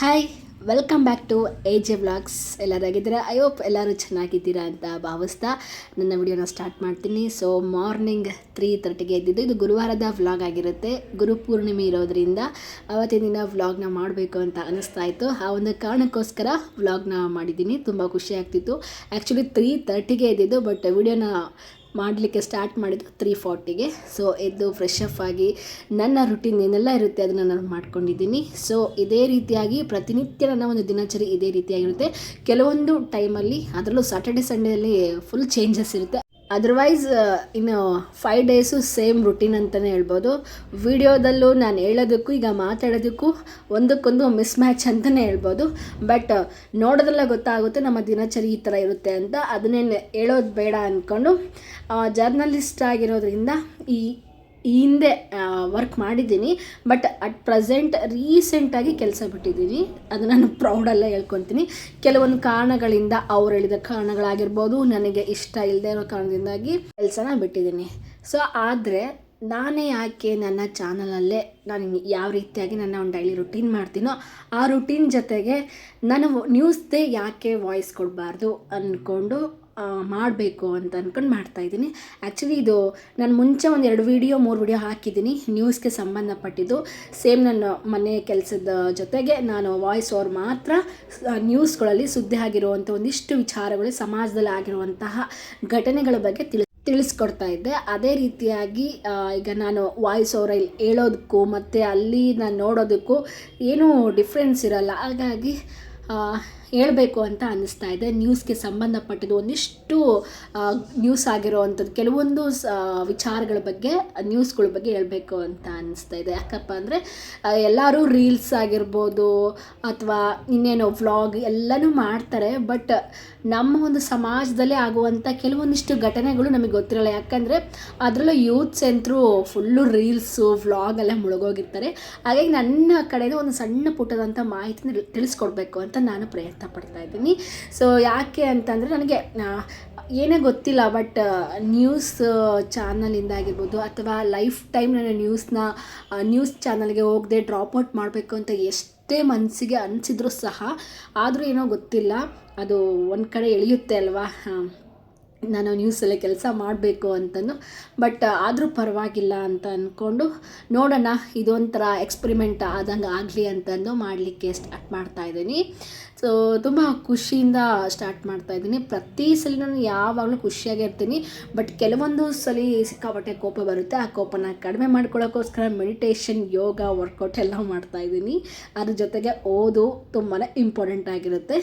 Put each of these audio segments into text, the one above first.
Hi, welcome back to AJ vlogs. ಎಲ್ಲರಾಗಿದ್ದೀರಾ? I hope ಎಲ್ಲರೂ ಚೆನ್ನಾಗಿದ್ದೀರಾ ಅಂತ ಭಾವಿಸ್ತಾ ನನ್ನ ವಿಡಿಯೋನ ಸ್ಟಾರ್ಟ್ ಮಾಡ್ತೀನಿ. ಸೊ ಮಾರ್ನಿಂಗ್ 3:30ಗೆ ಎದ್ದಿದ್ದು. ಇದು ಗುರುವಾರದ ವ್ಲಾಗ್ ಆಗಿರುತ್ತೆ. ಗುರುಪೂರ್ಣಿಮೆ ಇರೋದ್ರಿಂದ ಅವತ್ತಿನ ದಿನ ವ್ಲಾಗ್ನ ಮಾಡಬೇಕು ಅಂತ ಅನ್ನಿಸ್ತಾ ಇತ್ತು. ಆ ಒಂದು ಕಾರಣಕ್ಕೋಸ್ಕರ ವ್ಲಾಗ್ನ ಮಾಡಿದ್ದೀನಿ. ತುಂಬ ಖುಷಿ ಆಗ್ತಿತ್ತು. ಆ್ಯಕ್ಚುಲಿ 3:30ಗೆ ಎದ್ದಿದ್ದು, ಬಟ್ ವಿಡಿಯೋನ ಮಾಡಲಿಕ್ಕೆ ಸ್ಟಾರ್ಟ್ ಮಾಡಿದ್ದು 3:40ಗೆ. ಸೊ ಎದ್ದು ಫ್ರೆಶ್ ಅಪ್ ಆಗಿ ನನ್ನ ರುಟೀನ್ ಏನೆಲ್ಲ ಇರುತ್ತೆ ಅದನ್ನು ನಾನು ಮಾಡ್ಕೊಂಡಿದ್ದೀನಿ. ಸೊ ಇದೇ ರೀತಿಯಾಗಿ ಪ್ರತಿನಿತ್ಯ ನನ್ನ ಒಂದು ದಿನಚರಿ ಇದೇ ರೀತಿಯಾಗಿರುತ್ತೆ. ಕೆಲವೊಂದು ಟೈಮಲ್ಲಿ, ಅದರಲ್ಲೂ ಸ್ಯಾಟರ್ಡೆ ಸಂಡೇಲಿ ಫುಲ್ ಚೇಂಜಸ್ ಇರುತ್ತೆ. ಅದರ್ವೈಸ್ ಇನ್ನು 5 ಡೇಸು ಸೇಮ್ ರುಟೀನ್ ಅಂತಲೇ ಹೇಳ್ಬೋದು. ವಿಡಿಯೋದಲ್ಲೂ ನಾನು ಹೇಳೋದಕ್ಕೂ ಈಗ ಮಾತಾಡೋದಕ್ಕೂ ಒಂದಕ್ಕೊಂದು ಮಿಸ್ ಮ್ಯಾಚ್ ಅಂತಲೇ ಹೇಳ್ಬೋದು. ಬಟ್ ನೋಡೋದೆಲ್ಲ ಗೊತ್ತಾಗುತ್ತೆ ನಮ್ಮ ದಿನಚರಿ ಈ ಥರ ಇರುತ್ತೆ ಅಂತ. ಅದನ್ನೇ ಹೇಳೋದು ಬೇಡ ಅಂದ್ಕೊಂಡು ಜರ್ನಲಿಸ್ಟ್ ಆಗಿರೋದ್ರಿಂದ ಈ ಹಿಂದೆ ವರ್ಕ್ ಮಾಡಿದ್ದೀನಿ. ಬಟ್ ಅಟ್ ಪ್ರೆಸೆಂಟ್ ರೀಸೆಂಟಾಗಿ ಕೆಲಸ ಬಿಟ್ಟಿದ್ದೀನಿ. ಅದು ನಾನು ಪ್ರೌಡಲ್ಲೇ ಹೇಳ್ಕೊತೀನಿ. ಕೆಲವೊಂದು ಕಾರಣಗಳಿಂದ, ಅವ್ರು ಹೇಳಿದ ಕಾರಣಗಳಾಗಿರ್ಬೋದು, ನನಗೆ ಇಷ್ಟ ಇಲ್ಲದೆ ಇರೋ ಕಾರಣದಿಂದಾಗಿ ಕೆಲಸನ ಬಿಟ್ಟಿದ್ದೀನಿ. ಸೊ ಆದರೆ ನಾನೇ ಯಾಕೆ ನನ್ನ ಚಾನಲಲ್ಲೇ ನಾನು ಯಾವ ರೀತಿಯಾಗಿ ನನ್ನ ಒಂದು ಡೈಲಿ ರುಟೀನ್ ಮಾಡ್ತೀನೋ ಆ ರುಟೀನ್ ಜೊತೆಗೆ ನಾನು ನ್ಯೂಸ್ದೇ ಯಾಕೆ ವಾಯ್ಸ್ ಕೊಡಬಾರ್ದು ಅಂದ್ಕೊಂಡು ಮಾಡಬೇಕು ಅಂತ ಅಂದ್ಕೊಂಡು ಮಾಡ್ತಾಯಿದ್ದೀನಿ. ಆ್ಯಕ್ಚುಲಿ ಇದು ನಾನು ಮುಂಚೆ ಒಂದು 2 ವೀಡಿಯೋ 3 ವೀಡಿಯೋ ಹಾಕಿದ್ದೀನಿ ನ್ಯೂಸ್ಗೆ ಸಂಬಂಧಪಟ್ಟಿದ್ದು. ಸೇಮ್ ನನ್ನ ಮನೆ ಕೆಲಸದ ಜೊತೆಗೆ ನಾನು ವಾಯ್ಸ್ ಓವರ್ ಮಾತ್ರ ನ್ಯೂಸ್ಗಳಲ್ಲಿ ಸುದ್ದಿ ಆಗಿರುವಂಥ ಒಂದಿಷ್ಟು ವಿಚಾರಗಳು, ಸಮಾಜದಲ್ಲಿ ಆಗಿರುವಂತಹ ಘಟನೆಗಳ ಬಗ್ಗೆ ತಿಳಿಸ್ಕೊಡ್ತಾ ಇದ್ದೆ. ಅದೇ ರೀತಿಯಾಗಿ ಈಗ ನಾನು ವಾಯ್ಸ್ ಓವರಲ್ಲಿ ಹೇಳೋದಕ್ಕೂ ಮತ್ತು ಅಲ್ಲಿ ನಾನು ನೋಡೋದಕ್ಕೂ ಏನೂ ಡಿಫ್ರೆನ್ಸ್ ಇರಲ್ಲ. ಹಾಗಾಗಿ ಹೇಳಬೇಕು ಅಂತ ಅನ್ನಿಸ್ತಾ ಇದೆ. ನ್ಯೂಸ್ಗೆ ಸಂಬಂಧಪಟ್ಟಿದ್ದು ಒಂದಿಷ್ಟು ನ್ಯೂಸ್ ಆಗಿರೋವಂಥದ್ದು ಕೆಲವೊಂದು ವಿಚಾರಗಳ ಬಗ್ಗೆ, ನ್ಯೂಸ್ಗಳ ಬಗ್ಗೆ ಹೇಳಬೇಕು ಅಂತ ಅನ್ನಿಸ್ತಾ ಇದೆ. ಯಾಕಪ್ಪ ಅಂದರೆ ಎಲ್ಲರೂ ರೀಲ್ಸ್ ಆಗಿರ್ಬೋದು ಅಥವಾ ಇನ್ನೇನೋ ವ್ಲಾಗ್ ಎಲ್ಲನೂ ಮಾಡ್ತಾರೆ. ಬಟ್ ನಮ್ಮ ಒಂದು ಸಮಾಜದಲ್ಲೇ ಆಗುವಂಥ ಕೆಲವೊಂದಿಷ್ಟು ಘಟನೆಗಳು ನಮಗೆ ಗೊತ್ತಿರಲ್ಲ. ಯಾಕಂದರೆ ಅದರಲ್ಲೂ ಯೂತ್ಸ್ ಅಂತರೂ ಫುಲ್ಲು ರೀಲ್ಸು ವ್ಲಾಗೆಲ್ಲ ಮುಳುಗೋಗಿರ್ತಾರೆ. ಹಾಗಾಗಿ ನನ್ನ ಕಡೆಯಿಂದ ಒಂದು ಸಣ್ಣ ಪುಟ್ಟದಂಥ ಮಾಹಿತಿನ ತಿಳಿಸ್ಕೊಡ್ಬೇಕು ಅಂತ ನಾನು ಪ್ರಯತ್ನ ಪಡ್ತಾ ಇದ್ದೀನಿ. ಸೊ ಯಾಕೆ ಅಂತಂದರೆ ನನಗೆ ಏನೇ ಗೊತ್ತಿಲ್ಲ, ಬಟ್ ನ್ಯೂಸ್ ಚಾನಲಿಂದ ಆಗಿರ್ಬೋದು ಅಥವಾ ಲೈಫ್ ಟೈಮ್ ನನ್ನ ನ್ಯೂಸ್ ಚಾನಲ್ಗೆ ಹೋಗದೆ ಡ್ರಾಪ್ಔಟ್ ಮಾಡಬೇಕು ಅಂತ ಎಷ್ಟೇ ಮನಸ್ಸಿಗೆ ಅನಿಸಿದ್ರೂ ಸಹ, ಆದರೂ ಏನೋ ಗೊತ್ತಿಲ್ಲ, ಅದು ಒಂದು ಕಡೆ ಎಳೆಯುತ್ತೆ ಅಲ್ವಾ, ನಾನು ನ್ಯೂಸಲ್ಲೇ ಕೆಲಸ ಮಾಡಬೇಕು ಅಂತಂದು. ಬಟ್ ಆದರೂ ಪರವಾಗಿಲ್ಲ ಅಂತ ಅಂದ್ಕೊಂಡು ನೋಡೋಣ, ಇದೊಂಥರ ಎಕ್ಸ್ಪರಿಮೆಂಟ್ ಆದಂಗೆ ಆಗಲಿ ಅಂತಂದು ಮಾಡಲಿಕ್ಕೆ ಸ್ಟಾರ್ಟ್ ಮಾಡ್ತಾಯಿದ್ದೀನಿ. ಸೊ ತುಂಬ ಖುಷಿಯಿಂದ ಸ್ಟಾರ್ಟ್ ಮಾಡ್ತಾಯಿದ್ದೀನಿ. ಪ್ರತಿ ಸಲ ನಾನು ಯಾವಾಗಲೂ ಖುಷಿಯಾಗೇ ಇರ್ತೀನಿ. ಬಟ್ ಕೆಲವೊಂದು ಸಲ ಸಿಕ್ಕಾಪಟ್ಟೆ ಕೋಪ ಬರುತ್ತೆ. ಆ ಕೋಪನ ಕಡಿಮೆ ಮಾಡ್ಕೊಳ್ಳೋಕ್ಕೋಸ್ಕರ ಮೆಡಿಟೇಷನ್, ಯೋಗ, ವರ್ಕೌಟ್ ಎಲ್ಲ ಮಾಡ್ತಾಯಿದ್ದೀನಿ. ಅದ್ರ ಜೊತೆಗೆ ಓದು ತುಂಬಾ ಇಂಪಾರ್ಟೆಂಟ್ ಆಗಿರುತ್ತೆ.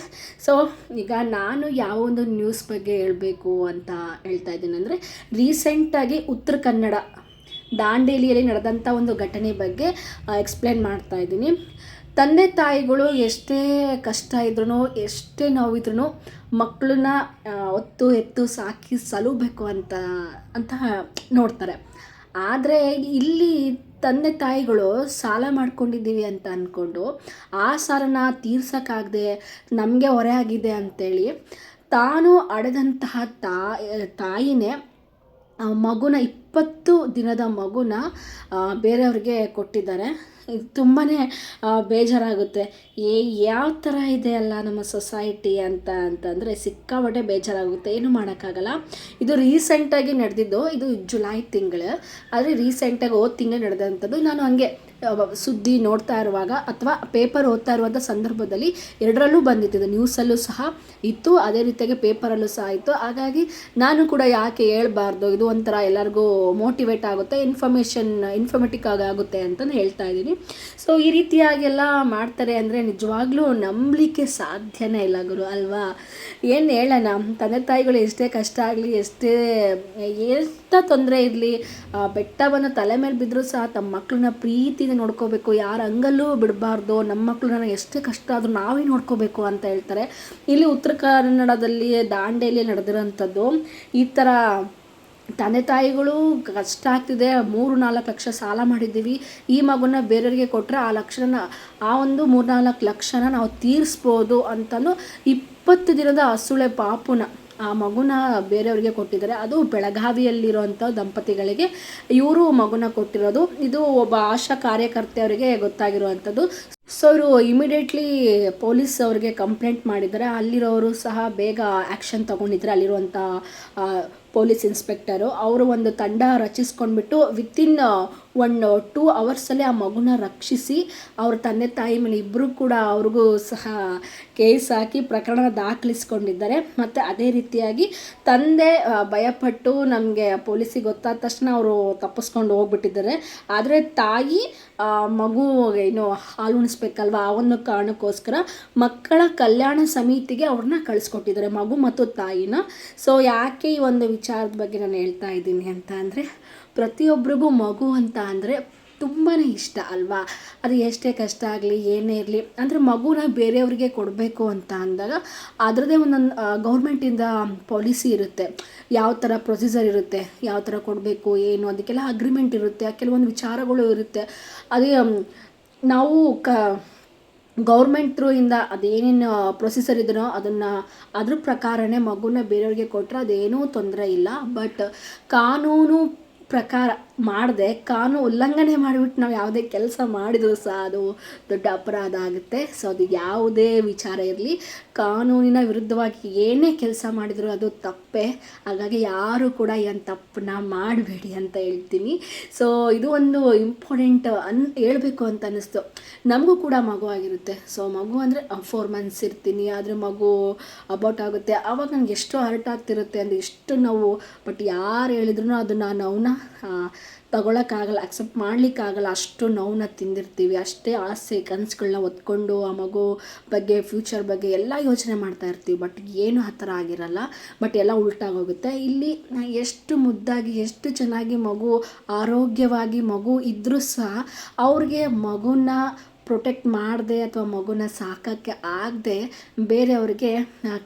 ಸೊ ಈಗ ನಾನು ಯಾವ ಒಂದು ನ್ಯೂಸ್ ಬಗ್ಗೆ ಹೇಳಬೇಕು ಅಂತ ಹೇಳ್ತಾ ಇದ್ದೀನಿ ಅಂದರೆ, ರೀಸೆಂಟಾಗಿ ಉತ್ತರ ಕನ್ನಡ ದಾಂಡೇಲಿಯಲ್ಲಿ ನಡೆದಂಥ ಒಂದು ಘಟನೆ ಬಗ್ಗೆ ಎಕ್ಸ್ಪ್ಲೇನ್ ಮಾಡ್ತಾಯಿದ್ದೀನಿ. ತಂದೆ ತಾಯಿಗಳು ಎಷ್ಟೇ ಕಷ್ಟ ಇದ್ರೂ, ಎಷ್ಟೇ ನೋವಿದ್ರೂ ಮಕ್ಕಳನ್ನ ಹೊತ್ತು ಎತ್ತು ಸಾಕಿ ಸಲುಬೇಕು ಅಂತ ನೋಡ್ತಾರೆ. ಆದರೆ ಇಲ್ಲಿ ತಂದೆ ತಾಯಿಗಳು ಸಾಲ ಮಾಡ್ಕೊಂಡಿದ್ದೀವಿ ಅಂತ ಅಂದ್ಕೊಂಡು ಆ ಸಾಲನ ತೀರ್ಸೋಕ್ಕಾಗದೆ ನಮಗೆ ಹೊರೆ ಆಗಿದೆ ಅಂಥೇಳಿ ತಾನು ಅಡೆದಂತಹ ತಾಯಿನೇ ಮಗುನ 20 ದಿನದ ಮಗುನ ಬೇರೆಯವ್ರಿಗೆ ಕೊಟ್ಟಿದ್ದಾರೆ. ಇದು ತುಂಬಾ ಬೇಜಾರಾಗುತ್ತೆ. ಯಾವ ಥರ ಇದೆ ಅಲ್ಲ ನಮ್ಮ ಸೊಸೈಟಿ ಅಂತಂದರೆ ಸಿಕ್ಕಾಪಟ್ಟೆ ಬೇಜಾರಾಗುತ್ತೆ. ಏನೂ ಮಾಡೋಕ್ಕಾಗಲ್ಲ. ಇದು ರೀಸೆಂಟಾಗಿ ನಡೆದಿದ್ದು, ಇದು ಜುಲೈ ತಿಂಗಳು. ಆದರೆ ರೀಸೆಂಟಾಗಿ ಹೋದ ತಿಂಗಳು ನಡೆದಂಥದ್ದು. ನಾನು ಹಂಗೆ ಸುದ್ದಿ ನೋಡ್ತಾ ಇರುವಾಗ ಅಥವಾ ಪೇಪರ್ ಓದ್ತಾ ಇರುವಂಥ ಸಂದರ್ಭದಲ್ಲಿ ಎರಡರಲ್ಲೂ ಬಂದಿತ್ತು. ನ್ಯೂಸಲ್ಲೂ ಸಹ ಇತ್ತು, ಅದೇ ರೀತಿಯಾಗಿ ಪೇಪರಲ್ಲೂ ಸಹ ಇತ್ತು. ಹಾಗಾಗಿ ಕೂಡ ಯಾಕೆ ಹೇಳ್ಬಾರ್ದು, ಇದು ಒಂಥರ ಎಲ್ಲರಿಗೂ ಮೋಟಿವೇಟ್ ಆಗುತ್ತೆ, ಇನ್ಫಾರ್ಮೇಟಿಕ್ ಆಗುತ್ತೆ ಅಂತಲೇ ಹೇಳ್ತಾ ಇದ್ದೀನಿ. ಸೊ ಈ ರೀತಿಯಾಗೆಲ್ಲ ಮಾಡ್ತಾರೆ ಅಂದರೆ ನಿಜವಾಗ್ಲೂ ನಂಬಲಿಕ್ಕೆ ಸಾಧ್ಯನೇ ಇಲ್ಲ ಗುರು, ಅಲ್ವಾ? ಏನು ಹೇಳೋಣ, ತಂದೆ ತಾಯಿಗಳು ಎಷ್ಟೇ ಕಷ್ಟ ಆಗಲಿ, ಎಂಥ ತೊಂದರೆ ಇರಲಿ, ಬೆಟ್ಟವನ್ನು ತಲೆ ಮೇಲೆ ಬಿದ್ದರೂ ಸಹ ತಮ್ಮ ಮಕ್ಕಳನ್ನ ಪ್ರೀತಿಯಿಂದ ನೋಡ್ಕೋಬೇಕು, ಯಾರ ಹಂಗಲ್ಲೂ ಬಿಡಬಾರ್ದು, ನಮ್ಮ ಮಕ್ಕಳನ್ನ ಎಷ್ಟೇ ಕಷ್ಟ ಆದರೂ ನಾವೇ ನೋಡ್ಕೋಬೇಕು ಅಂತ ಹೇಳ್ತಾರೆ. ಇಲ್ಲಿ ಉತ್ತರ ಕನ್ನಡದಲ್ಲಿ ದಾಂಡೇಲಿ ನಡೆದಿರೋಂಥದ್ದು ಈ ಥರ ತಂದೆ ತಾಯಿಗಳು ಕಷ್ಟ ಆಗ್ತಿದೆ, 3-4 ಲಕ್ಷ ಸಾಲ ಮಾಡಿದ್ದೀವಿ, ಈ ಮಗುನ ಬೇರೆಯವರಿಗೆ ಕೊಟ್ಟರೆ ಆ ಒಂದು 3-4 ಲಕ್ಷನ ನಾವು ತೀರಿಸ್ಬೋದು ಅಂತಲೂ 20 ದಿನದ ಹಸುಳೆ ಪಾಪುನ ಆ ಮಗುನ ಬೇರೆಯವ್ರಿಗೆ ಕೊಟ್ಟಿದ್ದಾರೆ. ಅದು ಬೆಳಗಾವಿಯಲ್ಲಿರುವಂಥ ದಂಪತಿಗಳಿಗೆ ಇವರು ಮಗುನ ಕೊಟ್ಟಿರೋದು. ಇದು ಒಬ್ಬ ಆಶಾ ಕಾರ್ಯಕರ್ತೆಯವರಿಗೆ ಗೊತ್ತಾಗಿರುವಂಥದ್ದು. ಸೊ ಅವರು ಇಮಿಡಿಯೇಟ್ಲಿ ಪೊಲೀಸ್ ಅವ್ರಿಗೆ ಕಂಪ್ಲೇಂಟ್ ಮಾಡಿದ್ದಾರೆ. ಅಲ್ಲಿರೋರು ಸಹ ಬೇಗ ಆ್ಯಕ್ಷನ್ ತೊಗೊಂಡಿದ್ದಾರೆ. ಅಲ್ಲಿರುವಂಥ ಪೊಲೀಸ್ ಇನ್ಸ್ಪೆಕ್ಟರು ಅವರು ಒಂದು ತಂಡ ರಚಿಸ್ಕೊಂಡ್ಬಿಟ್ಟು ವಿತಿನ್ 1-2 ಅವರ್ಸಲ್ಲಿ ಆ ಮಗುನ ರಕ್ಷಿಸಿ ಅವ್ರ ತಂದೆ ತಾಯಿ ಮೇಲೆ ಇಬ್ಬರು ಕೂಡ ಅವ್ರಿಗೂ ಸಹ ಕೇಸ್ ಹಾಕಿ ಪ್ರಕರಣ ದಾಖಲಿಸ್ಕೊಂಡಿದ್ದಾರೆ. ಮತ್ತು ಅದೇ ರೀತಿಯಾಗಿ ತಂದೆ ಭಯಪಟ್ಟು ನಮಗೆ ಪೊಲೀಸಿಗೆ ಗೊತ್ತಾದ ತಕ್ಷಣ ಅವರು ತಪ್ಪಿಸ್ಕೊಂಡು ಹೋಗ್ಬಿಟ್ಟಿದ್ದಾರೆ. ಆದರೆ ತಾಯಿ ಮಗು ಏನು ಹಾಲು ಉಣಿಸ್ಬೇಕಲ್ವ, ಆ ಒಂದು ಕಾರಣಕ್ಕೋಸ್ಕರ ಮಕ್ಕಳ ಕಲ್ಯಾಣ ಸಮಿತಿಗೆ ಅವ್ರನ್ನ ಕಳಿಸ್ಕೊಟ್ಟಿದ್ದಾರೆ, ಮಗು ಮತ್ತು ತಾಯಿನ. ಸೊ ಯಾಕೆ ಈ ಒಂದು ವಿಚಾರದ ಬಗ್ಗೆ ನಾನು ಹೇಳ್ತಾ ಇದ್ದೀನಿ ಅಂತ ಅಂದರೆ, ಪ್ರತಿಯೊಬ್ಬರಿಗೂ ಮಗು ಅಂತ ಅಂದರೆ ತುಂಬಾ ಇಷ್ಟ ಅಲ್ವಾ. ಅದು ಎಷ್ಟೇ ಕಷ್ಟ ಆಗಲಿ ಏನೇ ಇರಲಿ, ಅಂದರೆ ಮಗುನ ಬೇರೆಯವ್ರಿಗೆ ಕೊಡಬೇಕು ಅಂತ ಅಂದಾಗ ಅದರದ್ದೇ ಒಂದೊಂದು ಗೌರ್ಮೆಂಟಿಂದ ಪಾಲಿಸಿ ಇರುತ್ತೆ, ಯಾವ ಥರ ಪ್ರೊಸೀಜರ್ ಇರುತ್ತೆ, ಯಾವ ಥರ ಕೊಡಬೇಕು ಏನು, ಅದಕ್ಕೆಲ್ಲ ಅಗ್ರಿಮೆಂಟ್ ಇರುತ್ತೆ, ಕೆಲವೊಂದು ವಿಚಾರಗಳು ಇರುತ್ತೆ. ಅದೇ ನಾವು ಗೌರ್ಮೆಂಟ್ ಥ್ರೂಯಿಂದ ಅದೇನೇನು ಪ್ರೊಸೀಜರ್ ಇದನ್ನೋ ಅದನ್ನು ಅದ್ರ ಪ್ರಕಾರನೇ ಮಗುನ ಬೇರೆಯವ್ರಿಗೆ ಕೊಟ್ಟರೆ ಅದೇನೂ ತೊಂದರೆ ಇಲ್ಲ. ಬಟ್ ಕಾನೂನು ಪ್ರಕಾರ ಮಾಡದೆ ಕಾನೂನು ಉಲ್ಲಂಘನೆ ಮಾಡಿಬಿಟ್ಟು ನಾವು ಯಾವುದೇ ಕೆಲಸ ಮಾಡಿದರೂ ಸಹ ಅದು ದೊಡ್ಡ ಅಪರಾಧ ಆಗುತ್ತೆ. ಸೊ ಅದು ಯಾವುದೇ ವಿಚಾರ ಇರಲಿ, ಕಾನೂನಿನ ವಿರುದ್ಧವಾಗಿ ಏನೇ ಕೆಲಸ ಮಾಡಿದರೂ ಅದು ತಪ್ಪೇ. ಹಾಗಾಗಿ ಯಾರು ಕೂಡ ಏನು ತಪ್ಪನ್ನ ಮಾಡಬೇಡಿ ಅಂತ ಹೇಳ್ತೀನಿ. ಸೊ ಇದು ಒಂದು ಇಂಪಾರ್ಟೆಂಟ್ ಹೇಳಬೇಕು ಅಂತ ಅನ್ನಿಸ್ತು. ನಮಗೂ ಕೂಡ ಮಗು ಆಗಿರುತ್ತೆ. ಸೊ ಮಗು ಅಂದರೆ 4 ಮಂತ್ಸ್ ಇರ್ತೀನಿ, ಆದರೆ ಮಗು ಅಬೌಟ್ ಆಗುತ್ತೆ, ಆವಾಗ ನನಗೆ ಎಷ್ಟು ಹರ್ಟ್ ಆಗ್ತಿರುತ್ತೆ ಅಂದರೆ ಎಷ್ಟು ನೋವು. ಬಟ್ ಯಾರು ಹೇಳಿದ್ರು ಅದನ್ನು ನೋವನ್ನ ತಗೊಳಕ್ಕಾಗಲ್ಲ, ಅಕ್ಸೆಪ್ಟ್ ಮಾಡಲಿಕ್ಕಾಗಲ್ಲ. ಅಷ್ಟು ನೋವನ್ನ ತಿಂದಿರ್ತೀವಿ, ಅಷ್ಟೇ ಆಸೆ ಕನಸುಗಳನ್ನ ಹೊತ್ಕೊಂಡು ಆ ಮಗು ಬಗ್ಗೆ ಫ್ಯೂಚರ್ ಬಗ್ಗೆ ಎಲ್ಲ ಯೋಚನೆ ಮಾಡ್ತಾ ಇರ್ತೀವಿ. ಬಟ್ ಏನು ಆ ಥರ ಆಗಿರಲ್ಲ, ಬಟ್ ಎಲ್ಲ ಉಲ್ಟಾಗೋಗುತ್ತೆ. ಇಲ್ಲಿ ಎಷ್ಟು ಮುದ್ದಾಗಿ ಎಷ್ಟು ಚೆನ್ನಾಗಿ ಮಗು ಆರೋಗ್ಯವಾಗಿ ಮಗು ಇದ್ದರೂ ಸಹ ಅವ್ರಿಗೆ ಮಗುನ ಪ್ರೊಟೆಕ್ಟ್ ಮಾಡದೆ ಅಥವಾ ಮಗುನ ಸಾಕೋಕ್ಕೆ ಆಗದೆ ಬೇರೆಯವ್ರಿಗೆ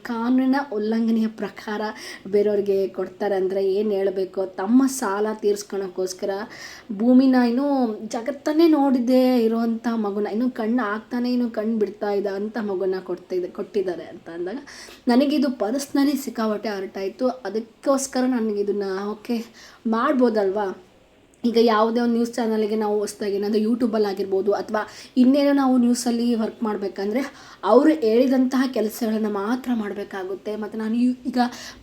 ಕಾನೂನಿನ ಉಲ್ಲಂಘನೆಯ ಪ್ರಕಾರ ಬೇರೆಯವ್ರಿಗೆ ಕೊಡ್ತಾರೆ. ಅಂದರೆ ಏನು ಹೇಳಬೇಕು, ತಮ್ಮ ಸಾಲ ತೀರಿಸ್ಕೊಳಕ್ಕೋಸ್ಕರ ಭೂಮಿನ ಇನ್ನೂ ಜಗತ್ತನ್ನೇ ನೋಡಿದ್ದೇ ಇರುವಂಥ ಮಗುನ, ಇನ್ನೂ ಕಣ್ಣು ಆಗ್ತಾನೆ ಇನ್ನೂ ಕಣ್ಣು ಬಿಡ್ತಾ ಇದ್ದ ಅಂಥ ಮಗುನ ಕೊಟ್ಟಿದ್ದಾರೆ ಅಂತ ಅಂದಾಗ ನನಗಿದು ಪರ್ಸ್ನಲಿ ಸಿಕ್ಕಾಪಟ್ಟೆ ಹರ್ಟಾಯಿತು. ಅದಕ್ಕೋಸ್ಕರ ನನಗಿದನ್ನು ಓಕೆ ಮಾಡ್ಬೋದಲ್ವಾ. ಈಗ ಯಾವುದೇ ಒಂದು ನ್ಯೂಸ್ ಚಾನಲ್ಗೆ ನಾವು ಹೊಸ್ದಾಗಿ ಏನಾದರೂ ಯೂಟ್ಯೂಬಲ್ಲಿ ಆಗಿರ್ಬೋದು ಅಥವಾ ಇನ್ನೇನೋ ನಾವು ನ್ಯೂಸಲ್ಲಿ ವರ್ಕ್ ಮಾಡಬೇಕಂದ್ರೆ ಅವರು ಹೇಳಿದಂತಹ ಕೆಲಸಗಳನ್ನು ಮಾತ್ರ ಮಾಡಬೇಕಾಗುತ್ತೆ. ಮತ್ತು ನಾನು ಈಗ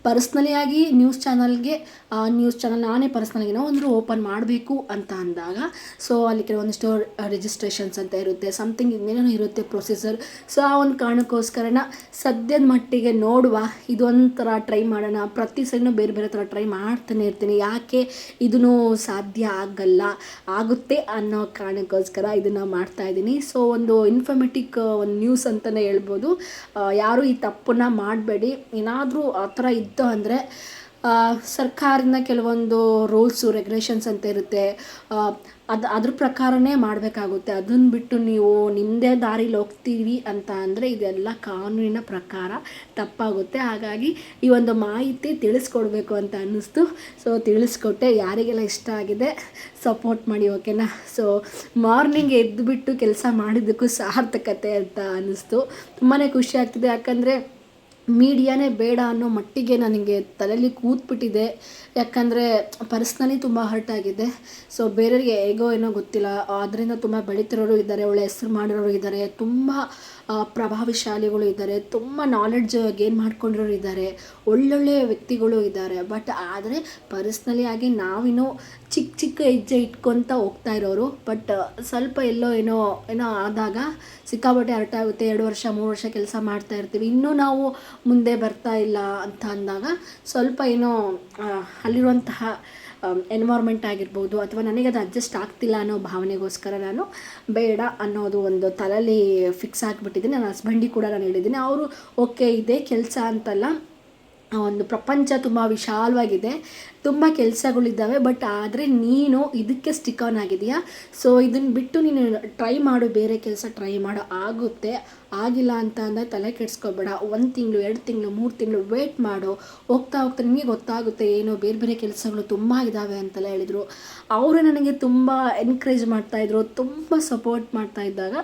ಪರ್ಸ್ನಲಿಯಾಗಿ ನ್ಯೂಸ್ ಚಾನಲ್ ನಾನೇ ಪರ್ಸ್ನಲಿಗೆ ಒಂದು ಓಪನ್ ಮಾಡಬೇಕು ಅಂತ ಅಂದಾಗ ಸೊ ಅಲ್ಲಿ ಕೆಲವೊಂದಿಷ್ಟು ರಿಜಿಸ್ಟ್ರೇಷನ್ಸ್ ಅಂತ ಇರುತ್ತೆ, ಸಮಥಿಂಗ್ ಇನ್ನೇನೋ ಇರುತ್ತೆ ಪ್ರೊಸೀಜರ್. ಸೊ ಆ ಒಂದು ಕಾರಣಕ್ಕೋಸ್ಕರ ಸದ್ಯದ ಮಟ್ಟಿಗೆ ನೋಡುವ, ಇದೊಂಥರ ಟ್ರೈ ಮಾಡೋಣ. ಪ್ರತಿ ಸರಿನೂ ಬೇರೆ ಬೇರೆ ಥರ ಟ್ರೈ ಮಾಡ್ತಾನೆ ಇರ್ತೀನಿ. ಯಾಕೆ ಇದನ್ನು ಸಾಧ್ಯ ಆಗುತ್ತೆ ಅನ್ನೋ ಕಾರಣಕ್ಕೋಸ್ಕರ ಇದನ್ನು ಮಾಡ್ತಾ ಇದ್ದೀನಿ. ಸೊ ಒಂದು ಇನ್ಫಾರ್ಮೇಟಿಕ್ ಒಂದು ನ್ಯೂಸ್ ಅಂತಲೇ ಹೇಳ್ಬೋದು. ಯಾರೂ ಈ ತಪ್ಪನ್ನ ಮಾಡಬೇಡಿ. ಏನಾದರೂ ಆ ಥರ ಇತ್ತು ಅಂದರೆ ಸರ್ಕಾರದಿಂದ ಕೆಲವೊಂದು ರೂಲ್ಸು ರೆಗ್ಯುಲೇಷನ್ಸ್ ಅಂತ ಇರುತ್ತೆ, ಅದ್ರ ಪ್ರಕಾರನೇ ಮಾಡಬೇಕಾಗುತ್ತೆ. ಅದನ್ನು ಬಿಟ್ಟು ನೀವು ನಿಮ್ಮದೇ ದಾರಿಲಿ ಹೋಗ್ತೀವಿ ಅಂತ ಅಂದರೆ ಇದೆಲ್ಲ ಕಾನೂನಿನ ಪ್ರಕಾರ ತಪ್ಪಾಗುತ್ತೆ. ಹಾಗಾಗಿ ಈ ಒಂದು ಮಾಹಿತಿ ತಿಳಿಸ್ಕೊಡ್ಬೇಕು ಅಂತ ಅನ್ನಿಸ್ತು. ಸೊ ತಿಳಿಸ್ಕೊಟ್ಟೆ. ಯಾರಿಗೆಲ್ಲ ಇಷ್ಟ ಆಗಿದೆ ಸಪೋರ್ಟ್ ಮಾಡಿ, ಓಕೆನಾ. ಸೊ ಮಾರ್ನಿಂಗ್ ಎದ್ದುಬಿಟ್ಟು ಕೆಲಸ ಮಾಡಿದ್ದಕ್ಕೂ ಸಾರ್ಥಕತೆ ಅಂತ ಅನ್ನಿಸ್ತು. ತುಂಬಾ ಖುಷಿ ಆಗ್ತಿದೆ. ಯಾಕಂದರೆ ಮೀಡಿಯಾನೇ ಬೇಡ ಅನ್ನೋ ಮಟ್ಟಿಗೆ ನನಗೆ ತಲೆಯಲ್ಲಿ ಕೂತ್ಬಿಟ್ಟಿದೆ. ಯಾಕಂದರೆ ಪರ್ಸ್ನಲಿ ತುಂಬ ಹರ್ಟ್ ಆಗಿದೆ. ಸೊ ಬೇರೆಯವ್ರಿಗೆ ಹೇಗೋ ಏನೋ ಗೊತ್ತಿಲ್ಲ, ಅದರಿಂದ ತುಂಬ ಬೆಳೀತಿರೋರು ಇದ್ದಾರೆ, ಒಳ್ಳೆ ಹೆಸರು ಮಾಡಿರೋರು ಇದ್ದಾರೆ, ತುಂಬ ಪ್ರಭಾವಶಾಲಿಗಳು ಇದ್ದಾರೆ, ತುಂಬ ನಾಲೆಡ್ಜ್ ಗೇನ್ ಮಾಡ್ಕೊಂಡಿರೋರು ಇದ್ದಾರೆ, ಒಳ್ಳೊಳ್ಳೆ ವ್ಯಕ್ತಿಗಳು ಇದ್ದಾರೆ. ಬಟ್ ಆದರೆ ಪರ್ಸ್ನಲಿ ಆಗಿ ನಾವಿನ್ನೂ ಚಿಕ್ಕ ಹೆಜ್ಜೆ ಇಟ್ಕೊತ ಹೋಗ್ತಾ ಇರೋರು. ಬಟ್ ಸ್ವಲ್ಪ ಏನೋ ಆದಾಗ ಸಿಕ್ಕಾಪಟ್ಟೆ ಅರ್ಥ ಆಗುತ್ತೆ. 2 ವರ್ಷ 3 ವರ್ಷ ಕೆಲಸ ಮಾಡ್ತಾ ಇರ್ತೀವಿ, ಇನ್ನೂ ನಾವು ಮುಂದೆ ಬರ್ತಾ ಇಲ್ಲ ಅಂತ ಅಂದಾಗ ಸ್ವಲ್ಪ ಅಲ್ಲಿರುವಂತಹ ಎನ್ವೈರ್ಮೆಂಟ್ ಆಗಿರ್ಬೋದು ಅಥವಾ ನನಗೆ ಅದು ಅಡ್ಜಸ್ಟ್ ಆಗ್ತಿಲ್ಲ ಅನ್ನೋ ಭಾವನೆಗೋಸ್ಕರ ನಾನು ಬೇಡ ಅನ್ನೋದು ಒಂದು ತಲೆಯಲ್ಲಿ ಫಿಕ್ಸ್ ಆಗಿಬಿಟ್ಟಿದ್ದೀನಿ. ನನ್ನ ಹಸ್ಬೆಂಡಿಗೆ ಕೂಡ ನಾನು ಹೇಳಿದ್ದೀನಿ. ಅವರು ಓಕೆ ಇದೇ ಕೆಲಸ ಅಂತಲ್ಲ, ಒಂದು ಪ್ರಪಂಚ ತುಂಬ ವಿಶಾಲವಾಗಿದೆ, ತುಂಬ ಕೆಲಸಗಳಿದ್ದಾವೆ. ಬಟ್ ಆದರೆ ನೀನು ಇದಕ್ಕೆ ಸ್ಟಿಕ್ ಆನ್ ಆಗಿದೆಯಾ, ಸೊ ಇದನ್ನು ಬಿಟ್ಟು ನೀನು ಟ್ರೈ ಮಾಡು, ಬೇರೆ ಕೆಲಸ ಟ್ರೈ ಮಾಡು, ಆಗುತ್ತೆ. ಆಗಿಲ್ಲ ಅಂತ ಅಂದರೆ ತಲೆ ಕೆಡಿಸ್ಕೋಬೇಡ. 1 ತಿಂಗಳು 2 ತಿಂಗಳು 3 ತಿಂಗಳು ವೇಟ್ ಮಾಡು. ಹೋಗ್ತಾ ಹೋಗ್ತಾ ನಿಮಗೆ ಗೊತ್ತಾಗುತ್ತೆ, ಏನೋ ಬೇರೆ ಬೇರೆ ಕೆಲಸಗಳು ತುಂಬ ಇದ್ದಾವೆ ಅಂತೆಲ್ಲ ಹೇಳಿದರು. ಅವರು ನನಗೆ ತುಂಬ ಎನ್ಕರೇಜ್ ಮಾಡ್ತಾಯಿದ್ರು, ತುಂಬ ಸಪೋರ್ಟ್ ಮಾಡ್ತಾ ಇದ್ದಾಗ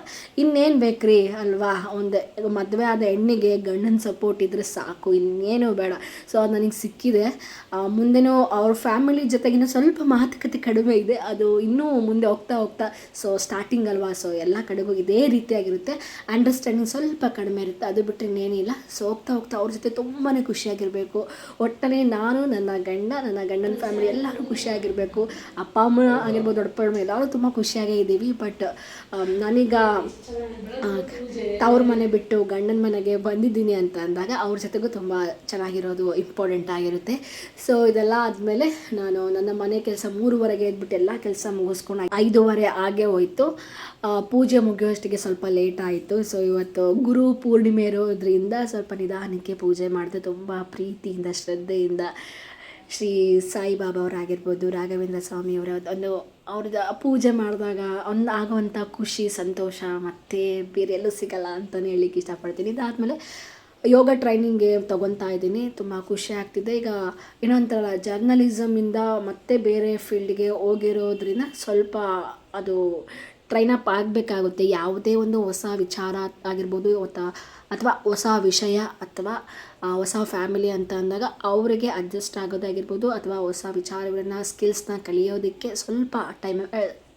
ಇನ್ನೇನು ಬೇಕ್ರಿ ಅಲ್ವಾ. ಒಂದು ಮದುವೆ ಆದ ಹೆಣ್ಣಿಗೆ ಗಂಡನ ಸಪೋರ್ಟ್ ಇದ್ದರೆ ಸಾಕು, ಇನ್ನೇನು ಬೇಡ. ಸೊ ಅದು ನನಗೆ ಸಿಕ್ಕಿದೆ. ಮುಂದೆನೂ ಅವ್ರ ಫ್ಯಾಮಿಲಿ ಜೊತೆಗಿನ ಸ್ವಲ್ಪ ಮಾತುಕತೆ ಕಡಿಮೆ ಇದೆ, ಅದು ಇನ್ನೂ ಮುಂದೆ ಹೋಗ್ತಾ ಹೋಗ್ತಾ. ಸೊ ಸ್ಟಾರ್ಟಿಂಗ್ ಅಲ್ವಾ, ಸೊ ಎಲ್ಲ ಕಡೆಗೂ ಇದೇ ರೀತಿಯಾಗಿರುತ್ತೆ. ಅಂಡರ್ಸ್ಟ್ಯಾಂಡಿಂಗ್ ಸ್ವಲ್ಪ ಕಡಿಮೆ ಇರುತ್ತೆ, ಅದು ಬಿಟ್ಟರೆ ಇನ್ನೇನಿಲ್ಲ. ಸೊ ಹೋಗ್ತಾ ಹೋಗ್ತಾ ಅವ್ರ ಜೊತೆ ತುಂಬಾ ಖುಷಿಯಾಗಿರಬೇಕು. ಒಟ್ಟನೆ ನಾನು, ನನ್ನ ಗಂಡನ ಫ್ಯಾಮಿಲಿ ಎಲ್ಲರೂ ಖುಷಿಯಾಗಿರಬೇಕು. ಅಪ್ಪ ಅಮ್ಮ ಆಗಿರ್ಬೋದು, ದೊಡ್ಡಪ್ಪ ಎಲ್ಲರೂ ತುಂಬ ಖುಷಿಯಾಗೇ ಇದ್ದೀವಿ. ಬಟ್ ನಾನೀಗ ತವ್ರ ಮನೆ ಬಿಟ್ಟು ಗಂಡನ ಮನೆಗೆ ಬಂದಿದ್ದೀನಿ ಅಂತ ಅಂದಾಗ ಅವ್ರ ಜೊತೆಗೂ ತುಂಬ ಚೆನ್ನಾಗಿರೋದು ಇಂಪಾರ್ಟೆಂಟ್ ಆಗಿರುತ್ತೆ. ಸೊ ಇದೆಲ್ಲ ಆದಮೇಲೆ ನಾನು ನನ್ನ ಮನೆ ಕೆಲಸ 3:30ಗೆ ಎದ್ಬಿಟ್ಟು ಎಲ್ಲ ಕೆಲಸ ಮುಗಿಸ್ಕೊಂಡು 5:30 ಆಗೇ ಹೋಯಿತು. ಪೂಜೆ ಮುಗಿಯೋಷ್ಟಿಗೆ ಸ್ವಲ್ಪ ಲೇಟ್ ಆಯಿತು. ಸೊ ಇವತ್ತು ಗುರು ಪೂರ್ಣಿಮೆ ಇರೋದ್ರಿಂದ ಸ್ವಲ್ಪ ನಿಧಾನಕ್ಕೆ ಪೂಜೆ ಮಾಡಿದೆ, ತುಂಬ ಪ್ರೀತಿಯಿಂದ ಶ್ರದ್ಧೆಯಿಂದ. ಶ್ರೀ ಸಾಯಿಬಾಬಾ ಅವರಾಗಿರ್ಬೋದು, ರಾಘವೇಂದ್ರ ಸ್ವಾಮಿಯವರ ಒಂದು ಅವ್ರದ್ದು ಪೂಜೆ ಮಾಡಿದಾಗ ಆಗುವಂಥ ಖುಷಿ ಸಂತೋಷ ಮತ್ತು ಬೇರೆ ಎಲ್ಲೂ ಸಿಗಲ್ಲ ಅಂತಲೇ ಹೇಳಲಿಕ್ಕೆ ಇಷ್ಟಪಡ್ತೀನಿ. ಇದಾದಮೇಲೆ ಯೋಗ ಟ್ರೈನಿಂಗ್ಗೆ ತೊಗೊತಾ ಇದ್ದೀನಿ, ತುಂಬ ಖುಷಿ ಆಗ್ತಿದೆ. ಈಗ ಏನಂತಾರಲ್ಲ, ಜರ್ನಲಿಸಮಿಂದ ಮತ್ತೆ ಬೇರೆ ಫೀಲ್ಡ್ಗೆ ಹೋಗಿರೋದ್ರಿಂದ ಸ್ವಲ್ಪ ಅದು ಟ್ರೈನಪ್ ಆಗಬೇಕಾಗುತ್ತೆ. ಯಾವುದೇ ಒಂದು ಹೊಸ ವಿಚಾರ ಆಗಿರ್ಬೋದು ಅಥವಾ ಹೊಸ ವಿಷಯ ಅಥವಾ ಹೊಸ ಫ್ಯಾಮಿಲಿ ಅಂತ ಅಂದಾಗ ಅವರಿಗೆ ಅಡ್ಜಸ್ಟ್ ಆಗೋದಾಗಿರ್ಬೋದು, ಅಥವಾ ಹೊಸ ವಿಚಾರಗಳನ್ನು ಸ್ಕಿಲ್ಸ್ನ ಕಲಿಯೋದಕ್ಕೆ ಸ್ವಲ್ಪ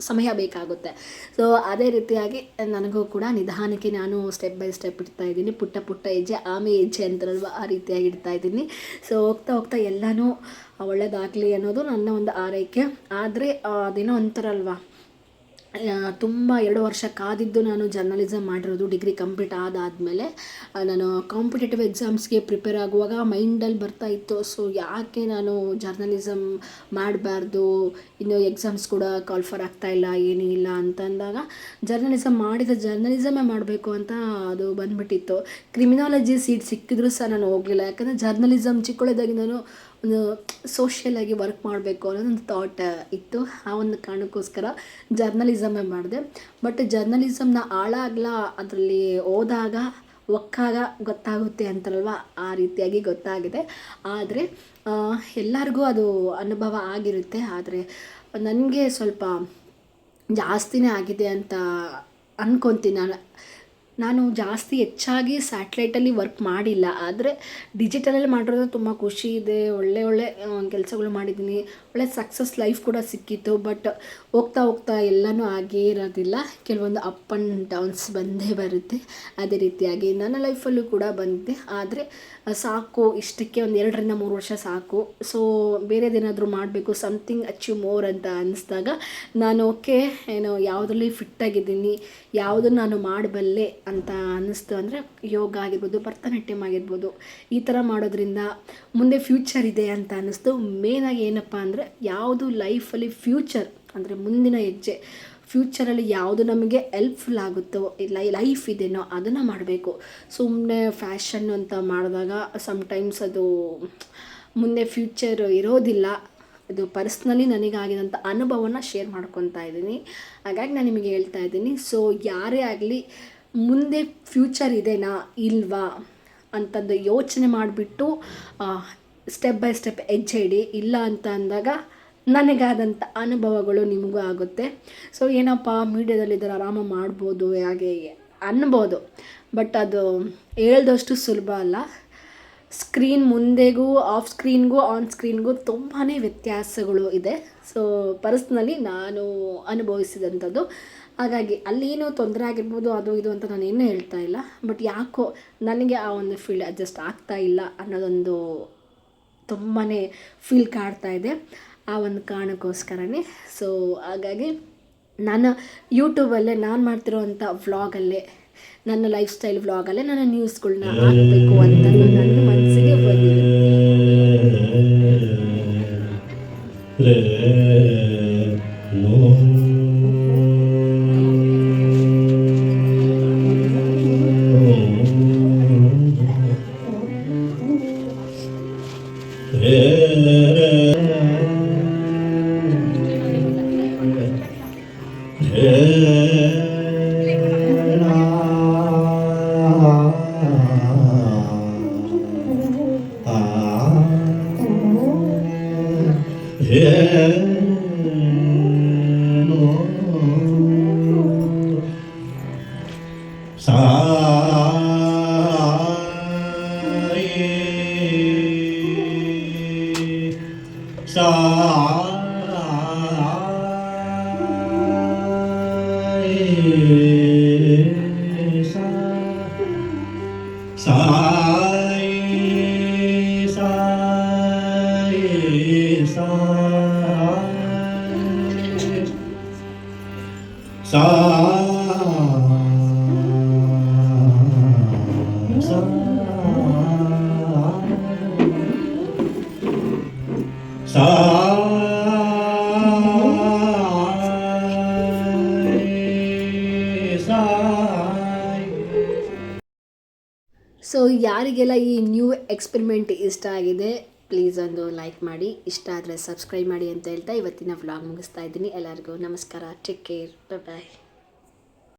ಸಮಯ ಬೇಕಾಗುತ್ತೆ. ಸೊ ಅದೇ ರೀತಿಯಾಗಿ ನನಗೂ ಕೂಡ ನಿಧಾನಕ್ಕೆ ನಾನು ಸ್ಟೆಪ್ ಬೈ ಸ್ಟೆಪ್ ಇಡ್ತಾ ಇದ್ದೀನಿ, ಪುಟ್ಟ ಹೆಜ್ಜೆ ಆಮೆ ಹೆಜ್ಜೆ ಅಂತಾರಲ್ವ, ಆ ರೀತಿಯಾಗಿ ಇಡ್ತಾ ಇದ್ದೀನಿ. ಸೊ ಹೋಗ್ತಾ ಹೋಗ್ತಾ ಎಲ್ಲನೂ ಒಳ್ಳೆಯದಾಗಲಿ ಅನ್ನೋದು ನನ್ನ ಒಂದು ಆರೈಕೆ. ಆದರೆ ಅದೇನೋ ಅಂತಾರಲ್ವ, ತುಂಬ 2 ವರ್ಷ ಕಾದಿದ್ದು ನಾನು ಜರ್ನಲಿಸಮ್ ಮಾಡಿರೋದು. ಡಿಗ್ರಿ ಕಂಪ್ಲೀಟ್ ಆದಾದಮೇಲೆ ನಾನು ಕಾಂಪಿಟೇಟಿವ್ ಎಕ್ಸಾಮ್ಸ್ಗೆ ಪ್ರಿಪೇರ್ ಆಗುವಾಗ ಮೈಂಡಲ್ಲಿ ಬರ್ತಾಯಿತ್ತು, ಸೊ ಯಾಕೆ ನಾನು ಜರ್ನಲಿಸಮ್ ಮಾಡಬಾರ್ದು, ಇನ್ನು ಎಕ್ಸಾಮ್ಸ್ ಕೂಡ ಕಾಲ್ಫರ್ ಆಗ್ತಾಯಿಲ್ಲ, ಏನೂ ಇಲ್ಲ ಅಂತಂದಾಗ ಜರ್ನಲಿಸಮೇ ಮಾಡಬೇಕು ಅಂತ ಅದು ಬಂದುಬಿಟ್ಟಿತ್ತು. ಕ್ರಿಮಿನಾಲಜಿ ಸೀಟ್ ಸಿಕ್ಕಿದ್ರೂ ಸಹ ನಾನು ಹೋಗಲಿಲ್ಲ, ಯಾಕಂದರೆ ಜರ್ನಲಿಸಮ್ ಚಿಕ್ಕೊಳದಾಗಿ ನಾನು ಒಂದು ಸೋಷಿಯಲಾಗಿ ವರ್ಕ್ ಮಾಡಬೇಕು ಅನ್ನೋದೊಂದು ಥಾಟ್ ಇತ್ತು. ಆ ಒಂದು ಕಾರಣಕ್ಕೋಸ್ಕರ ಜರ್ನಲಿಸಮೇ ಮಾಡಿದೆ. ಬಟ್ ಜರ್ನಲಿಸಮ್ನ ಆಳಾಗಲ ಅದರಲ್ಲಿ ಓದಾಗ ಒಕ್ಕಾಗ ಗೊತ್ತಾಗುತ್ತೆ ಅಂತಾರಲ್ವ, ಆ ರೀತಿಯಾಗಿ ಗೊತ್ತಾಗಿದೆ. ಆದರೆ ಎಲ್ಲರಿಗೂ ಅದು ಅನುಭವ ಆಗಿರುತ್ತೆ. ಆದರೆ ನನಗೆ ಸ್ವಲ್ಪ ಜಾಸ್ತಿನೇ ಆಗಿದೆ ಅಂತ ಅಂದ್ಕೊತೀನಿ. ನಾನು ಜಾಸ್ತಿ ಹೆಚ್ಚಾಗಿ ಸ್ಯಾಟ್ಲೈಟಲ್ಲಿ ವರ್ಕ್ ಮಾಡಿಲ್ಲ, ಆದರೆ ಡಿಜಿಟಲಲ್ಲಿ ಮಾಡಿರೋದು ತುಂಬ ಖುಷಿ ಇದೆ. ಒಳ್ಳೆ ಕೆಲಸಗಳು ಮಾಡಿದ್ದೀನಿ, ಒಳ್ಳೆ ಸಕ್ಸಸ್ ಲೈಫ್ ಕೂಡ ಸಿಕ್ಕಿತ್ತು. ಬಟ್ ಹೋಗ್ತಾ ಹೋಗ್ತಾ ಎಲ್ಲನೂ ಆಗೇ ಇರೋದಿಲ್ಲ, ಕೆಲವೊಂದು ಅಪ್ ಆ್ಯಂಡ್ ಡೌನ್ಸ್ ಬಂದೇ ಬರುತ್ತೆ. ಅದೇ ರೀತಿಯಾಗಿ ನನ್ನ ಲೈಫಲ್ಲೂ ಕೂಡ ಬಂದಿದೆ. ಆದರೆ ಸಾಕು, ಇಷ್ಟಕ್ಕೆ ಒಂದು 2ರಿಂದ 3 ವರ್ಷ ಸಾಕು. ಸೊ ಬೇರೆದೇನಾದರೂ ಮಾಡಬೇಕು, ಸಮಥಿಂಗ್ ಅಚೀವ್ ಮೋರ್ ಅಂತ ಅನ್ನಿಸ್ದಾಗ ನಾನು ಯಾವುದರಲ್ಲಿ ಫಿಟ್ಟಾಗಿದ್ದೀನಿ, ಯಾವುದನ್ನು ನಾನು ಮಾಡಬಲ್ಲೆ ಅಂತ ಅನ್ನಿಸ್ತು ಅಂದರೆ ಯೋಗ ಆಗಿರ್ಬೋದು, ಭರತನಾಟ್ಯಂ ಆಗಿರ್ಬೋದು, ಈ ಥರ ಮಾಡೋದ್ರಿಂದ ಮುಂದೆ ಫ್ಯೂಚರ್ ಇದೆ ಅಂತ ಅನ್ನಿಸ್ತು. ಮೇನಾಗಿ ಏನಪ್ಪ ಅಂದರೆ, ಯಾವುದು ಲೈಫಲ್ಲಿ ಫ್ಯೂಚರ್ ಅಂದರೆ ಮುಂದಿನ ಹೆಜ್ಜೆ, ಫ್ಯೂಚರಲ್ಲಿ ಯಾವುದು ನಮಗೆ ಹೆಲ್ಪ್ಫುಲ್ ಆಗುತ್ತೋ, ಲೈಫ್ ಇದೆಯೋ ಅದನ್ನು ಮಾಡಬೇಕು. ಸುಮ್ಮನೆ ಫ್ಯಾಷನ್ ಅಂತ ಮಾಡಿದಾಗ ಸಮ್ಟೈಮ್ಸ್ ಅದು ಮುಂದೆ ಫ್ಯೂಚರ್ ಇರೋದಿಲ್ಲ. ಅದು ಪರ್ಸ್ನಲಿ ನನಗಾಗಿರೋಂಥ ಅನುಭವನ ಶೇರ್ ಮಾಡ್ಕೊತಾ ಇದ್ದೀನಿ, ಹಾಗಾಗಿ ನಾನು ನಿಮಗೆ ಹೇಳ್ತಾ ಇದ್ದೀನಿ. ಸೊ ಯಾರೇ ಆಗಲಿ ಮುಂದೆ ಫ್ಯೂಚರ್ ಇದೆನಾ ಇಲ್ವಾ ಅಂತಂದು ಯೋಚನೆ ಮಾಡಿಬಿಟ್ಟು ಸ್ಟೆಪ್ ಬೈ ಸ್ಟೆಪ್ ಹೆಜ್ಜೆ ಇಡಿ. ಇಲ್ಲ ಅಂತ ಅಂದಾಗ ನನಗಾದಂಥ ಅನುಭವಗಳು ನಿಮಗೂ ಆಗುತ್ತೆ. ಸೊ ಏನಪ್ಪ ಮೀಡಿಯಾದಲ್ಲಿದ್ದಾರೆ, ಆರಾಮಾಗಿ ಮಾಡ್ಬೋದು ಹಾಗೆ ಅನ್ಬೋದು, ಬಟ್ ಅದು ಹೇಳ್ದಷ್ಟು ಸುಲಭ ಅಲ್ಲ. ಸ್ಕ್ರೀನ್ ಮುಂದೆಗೂ ಆಫ್ ಸ್ಕ್ರೀನ್ಗೂ ಆನ್ ಸ್ಕ್ರೀನ್ಗೂ ತುಂಬಾ ವ್ಯತ್ಯಾಸಗಳು ಇದೆ. ಸೊ ಪರ್ಸ್ನಲಿ ನಾನು ಅನುಭವಿಸಿದಂಥದ್ದು, ಹಾಗಾಗಿ ಅಲ್ಲೇನೋ ತೊಂದರೆ ಆಗಿರ್ಬೋದು ಅದು ಇದು ಅಂತ ನಾನು ಏನೂ ಹೇಳ್ತಾ ಇಲ್ಲ. ಬಟ್ ಯಾಕೋ ನನಗೆ ಆ ಒಂದು ಫೀಲ್ಡ್ ಅಡ್ಜಸ್ಟ್ ಆಗ್ತಾ ಇಲ್ಲ ಅನ್ನೋದೊಂದು ತುಂಬಾ ಫೀಲ್ ಕಾಡ್ತಾ ಇದೆ. ಆ ಒಂದು ಕಾರಣಕ್ಕೋಸ್ಕರನೇ. ಸೊ ಹಾಗಾಗಿ ನಾನು ಯೂಟ್ಯೂಬಲ್ಲೇ ನಾನು ಮಾಡ್ತಿರೋವಂಥ ವ್ಲಾಗಲ್ಲೇ, ನನ್ನ ಲೈಫ್ ಸ್ಟೈಲ್ ವ್ಲಾಗಲ್ಲೇ ನಾನು ನ್ಯೂಸ್ಗಳನ್ನ ಹಾಕಬೇಕು ಅಂತ ನನ್ನ ಮನಸ್ಸಿಗೆ ಬಂದಿದೆ. ಸಾಯಿ ಸಾಯಿ ಸಾಯಿ ಸಾ ಸೊ ಯಾರಿಗೆಲ್ಲ ಈ ನ್ಯೂ ಎಕ್ಸ್ಪೆರಿಮೆಂಟ್ ಇಷ್ಟ ಆಗಿದೆ ಪ್ಲೀಸ್ ಒಂದು ಲೈಕ್ ಮಾಡಿ, ಇಷ್ಟ ಆದರೆ ಸಬ್ಸ್ಕ್ರೈಬ್ ಮಾಡಿ ಅಂತ ಹೇಳ್ತಾ ಇವತ್ತಿನ ವ್ಲಾಗ್ ಮುಗಿಸ್ತಾ ಇದ್ದೀನಿ. ಎಲ್ಲರಿಗೂ ನಮಸ್ಕಾರ, ಟೇಕ್ ಕೇರ್, ಬಾಯ್.